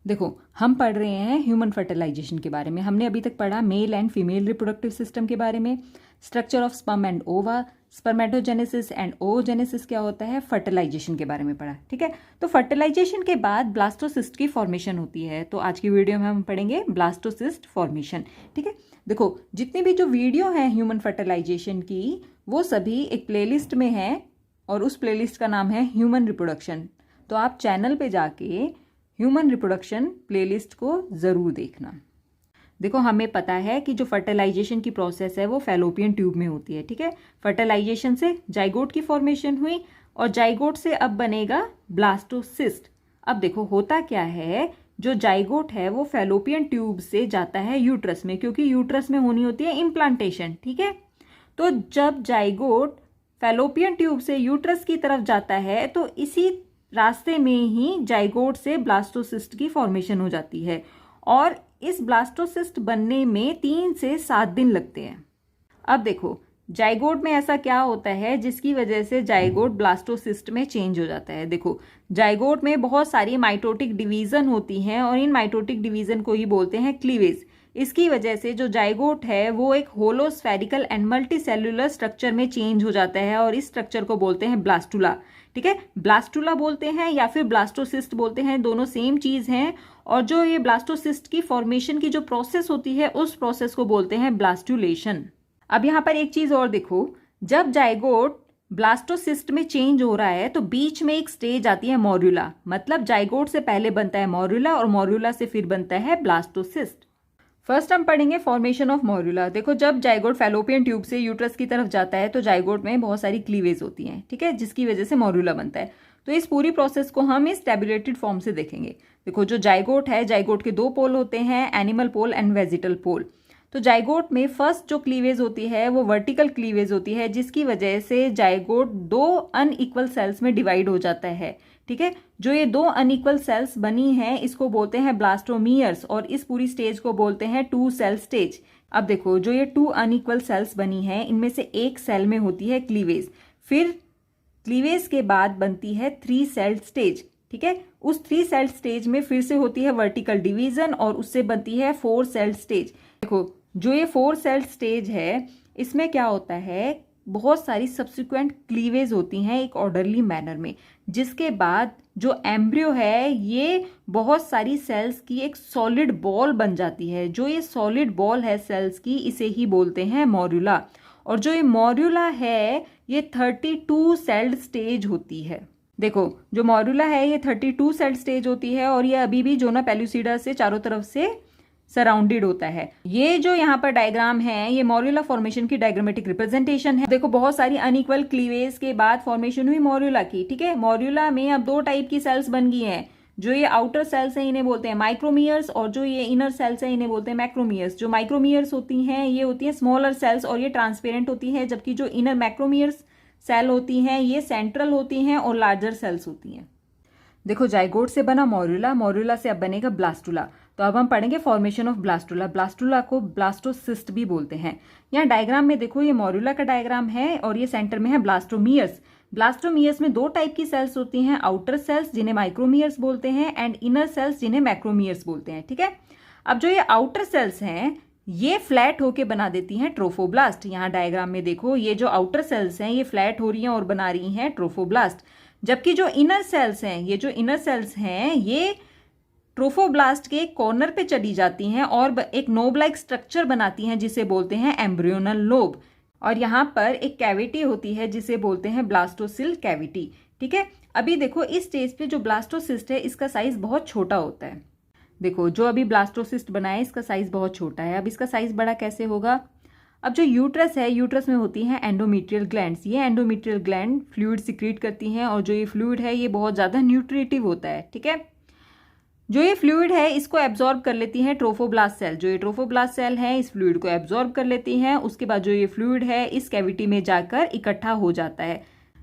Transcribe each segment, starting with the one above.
देखो, हम पढ़ रहे हैं ह्यूमन फर्टिलाइजेशन के बारे में। हमने अभी तक पढ़ा male and female reproductive system के बारे में, स्ट्रक्चर ऑफ स्पर्म एंड ओवा, स्पर्मेटोजेनेसिस एंड ओजेनेसिस क्या होता है, फर्टिलाइजेशन के बारे में पढ़ा। ठीक है, तो फर्टिलाइजेशन के बाद ब्लास्टोसिस्ट की फॉर्मेशन होती है। तो आज की वीडियो में हम पढ़ेंगे ब्लास्टोसिस्ट फॉर्मेशन। ठीक है, देखो जितनी भी जो वीडियो है ह्यूमन फर्टिलाइजेशन की, वो सभी एक प्लेलिस्ट में है और उस प्लेलिस्ट का नाम है ह्यूमन रिप्रोडक्शन। तो आप चैनल पे जाके ह्यूमन रिप्रोडक्शन प्लेलिस्ट को ज़रूर देखना। देखो, हमें पता है कि जो फर्टिलाइजेशन की प्रोसेस है वो फैलोपियन ट्यूब में होती है। ठीक है, फर्टिलाइजेशन से जाइगोट की फॉर्मेशन हुई और जाइगोट से अब बनेगा ब्लास्टोसिस्ट। अब देखो होता क्या है, जो जाइगोट है वो फैलोपियन ट्यूब से जाता है यूट्रस में, क्योंकि यूट्रस में होनी होती है इम्प्लांटेशन। ठीक है, तो जब जाइगोट फैलोपियन ट्यूब से यूट्रस की तरफ जाता है तो इसी रास्ते में ही जाइगोट से ब्लास्टोसिस्ट की फॉर्मेशन हो जाती है और इस ब्लास्टोसिस्ट बनने में 3 से 7 दिन लगते हैं। अब देखो, जाइगोट में ऐसा क्या होता है जिसकी वजह से जाइगोट ब्लास्टोसिस्ट में चेंज हो जाता है। देखो, जाइगोट में बहुत सारी माइटोटिक डिवीजन होती हैं और इन माइटोटिक डिवीजन को ही बोलते हैं क्लीवेज। इसकी वजह से जो जाइगोट है वो एक hollow spherical and multicellular structure में चेंज हो जाता है और इस स्ट्रक्चर को बोलते हैं ब्लास्टुला। ठीक है, ब्लास्टुला बोलते हैं या फिर ब्लास्टोसिस्ट बोलते हैं, दोनों सेम चीज हैं। और जो ये ब्लास्टोसिस्ट की फॉर्मेशन की जो प्रोसेस होती है उस प्रोसेस को बोलते हैं ब्लास्टुलेशन। अब यहाँ पर एक चीज और देखो, जब जाइगोट ब्लास्टोसिस्ट में चेंज हो रहा है तो बीच में एक स्टेज आती है मॉर्यूला। मतलब जाइगोट से पहले बनता है मॉर्यूला और मॉर्यूला से फिर बनता है ब्लास्टोसिस्ट। फर्स्ट हम पढ़ेंगे फॉर्मेशन ऑफ मॉर्यूला। देखो, जब जाइगोट फैलोपियन ट्यूब से यूट्रस की तरफ जाता है तो जाइगोट में बहुत सारी क्लीवेज होती हैं। ठीक है, जिसकी वजह से मॉर्यूला बनता है। तो इस पूरी प्रोसेस को हम इस टैबुलेटेड फॉर्म से देखेंगे। देखो, जो जाइगोट है, जाइगोट के 2 पोल होते हैं, एनिमल पोल एंड वेजिटल पोल। तो जाइगोट में फर्स्ट जो क्लीवेज होती है वो वर्टिकल क्लीवेज होती है, जिसकी वजह से जाइगोट 2 अनइक्वल सेल्स में डिवाइड हो जाता है। ठीक है, जो ये 2 अनइक्वल सेल्स बनी हैं इसको बोलते हैं ब्लास्टोमियर्स और इस पूरी स्टेज को बोलते हैं 2 सेल स्टेज। अब देखो, जो ये 2 अनइक्वल सेल्स बनी हैं इनमें से एक सेल में होती है क्लीवेज, फिर क्लीवेज के बाद बनती है 3 सेल स्टेज। ठीक है, उस 3 सेल स्टेज में फिर से होती है वर्टिकल डिवीजन और उससे बनती है 4 सेल स्टेज। देखो, जो ये 4 सेल स्टेज है इसमें क्या होता है, बहुत सारी सब्सिक्वेंट क्लीवेज होती हैं एक ऑर्डरली मैनर में, जिसके बाद जो एम्ब्रियो है ये बहुत सारी सेल्स की एक सॉलिड बॉल बन जाती है। जो ये सॉलिड बॉल है सेल्स की, इसे ही बोलते हैं मॉर्यूला। और जो ये मॉर्यूला है ये 32 सेल्ड स्टेज होती है। देखो, जो मॉर्यूला है ये 32 सेल्ड स्टेज होती है और ये अभी भी जोना पेलुसिडा से चारों तरफ से सराउंडेड होता है। ये जो यहाँ पर डायग्राम है ये मॉर्यूला फॉर्मेशन की डायग्रामेटिक रिप्रेजेंटेशन है। देखो, बहुत सारी अनइक्वल क्लीवेज के बाद फॉर्मेशन हुई मॉर्यूला की। ठीक है, मॉर्यूला में अब 2 टाइप की सेल्स बन गई हैं। जो ये आउटर सेल्स हैं इन्हें बोलते हैं माइक्रोमियर्स और जो ये इनर सेल्स हैं इन्हें बोलते हैं मैक्रोमियर्स। जो माइक्रोमियर्स होती हैं ये होती हैं स्मॉलर सेल्स और ये ट्रांसपेरेंट होती है, जबकि जो इनर मैक्रोमियर्स सेल होती हैं ये सेंट्रल होती हैं और लार्जर सेल्स होती हैं। देखो, जाइगोट से बना मॉर्यूला, मॉर्यूला से अब बनेगा ब्लास्टुला। तो अब हम पढ़ेंगे फॉर्मेशन ऑफ ब्लास्टुला। ब्लास्टुला को ब्लास्टोसिस्ट भी बोलते हैं। यहाँ डायग्राम में देखो, ये मॉर्यूला का डायग्राम है और ये सेंटर में है ब्लास्टोमियर्स। ब्लास्टोमियर्स में 2 टाइप की सेल्स होती हैं, आउटर सेल्स जिन्हें माइक्रोमियर्स बोलते हैं एंड इनर सेल्स जिन्हें मैक्रोमियर्स बोलते हैं। ठीक है, अब जो ये आउटर सेल्स हैं ये फ्लैट होके बना देती हैं ट्रोफोब्लास्ट। यहाँ डायग्राम में देखो, ये जो आउटर सेल्स हैं ये फ्लैट हो रही हैं और बना रही हैं ट्रोफोब्लास्ट, जबकि जो इनर सेल्स हैं, ये जो इनर सेल्स हैं ये ट्रोफोब्लास्ट के कॉर्नर पे चली जाती हैं और एक नोब लाइक स्ट्रक्चर बनाती हैं जिसे बोलते हैं एम्ब्रियोनल लोब। और यहाँ पर एक कैविटी होती है जिसे बोलते हैं ब्लास्टोसिल कैविटी। ठीक है, अभी देखो इस स्टेज पे जो ब्लास्टोसिस्ट है इसका साइज बहुत छोटा होता है। देखो, जो अभी ब्लास्टोसिस्ट बना है इसका साइज बहुत छोटा है। अब इसका साइज बड़ा कैसे होगा, अब जो यूट्रस है, यूट्रस में होती हैं एंडोमेट्रियल ग्लैंड्स। ये एंडोमेट्रियल ग्लैंड फ्लूइड सिक्रीट करती हैं और जो ये फ्लूइड है ये बहुत ज़्यादा न्यूट्रिटिव होता है। ठीक है, जो ये फ्लूइड है इसको एब्जॉर्ब कर लेती हैं ट्रोफोब्लास्ट सेल। जो ये ट्रोफोब्लास्ट सेल है इस फ्लूइड को एब्जॉर्ब कर लेती हैं। उसके बाद जो ये फ्लूइड है इस कैविटी में जाकर इकट्ठा हो जाता है।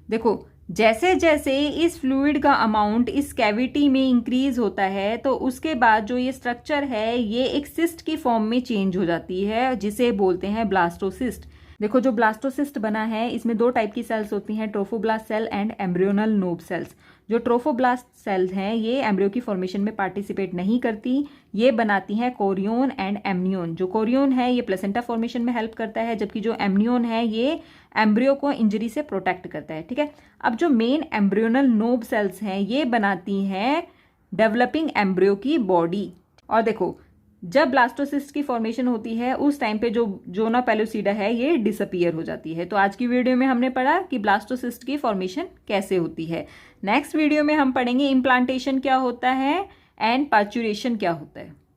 देखो, जैसे जैसे इस फ्लूइड का अमाउंट इस कैविटी में इंक्रीज होता है तो उसके बाद जो ये स्ट्रक्चर है ये एक सिस्ट की फॉर्म में चेंज हो जाती है जिसे बोलते हैं ब्लास्टोसिस्ट। देखो, जो ब्लास्टोसिस्ट बना है इसमें 2 टाइप की सेल्स होती हैं, trophoblast cell and embryonal knob cells. जो ट्रोफोब्लास्ट सेल्स हैं ये एम्ब्रियो की फॉर्मेशन में पार्टिसिपेट नहीं करती, ये बनाती हैं कोरियोन एंड एमनियोन। जो कोरियोन है ये प्लेसेंटा फॉर्मेशन में हेल्प करता है, जबकि जो एमनियोन है ये एम्ब्रियो को इंजरी से प्रोटेक्ट करता है। ठीक है, अब जो मेन एम्ब्रियोनल नोब सेल्स हैं ये बनाती हैं डेवलपिंग एम्ब्रियो की बॉडी। और देखो जब ब्लास्टोसिस्ट की फॉर्मेशन होती है उस टाइम पे जो जोना पेलुसिडा है ये डिसअपीयर हो जाती है। तो आज की वीडियो में हमने पढ़ा कि ब्लास्टोसिस्ट की फॉर्मेशन कैसे होती है। नेक्स्ट वीडियो में हम पढ़ेंगे इम्प्लांटेशन क्या होता है एंड पार्चुरेशन क्या होता है।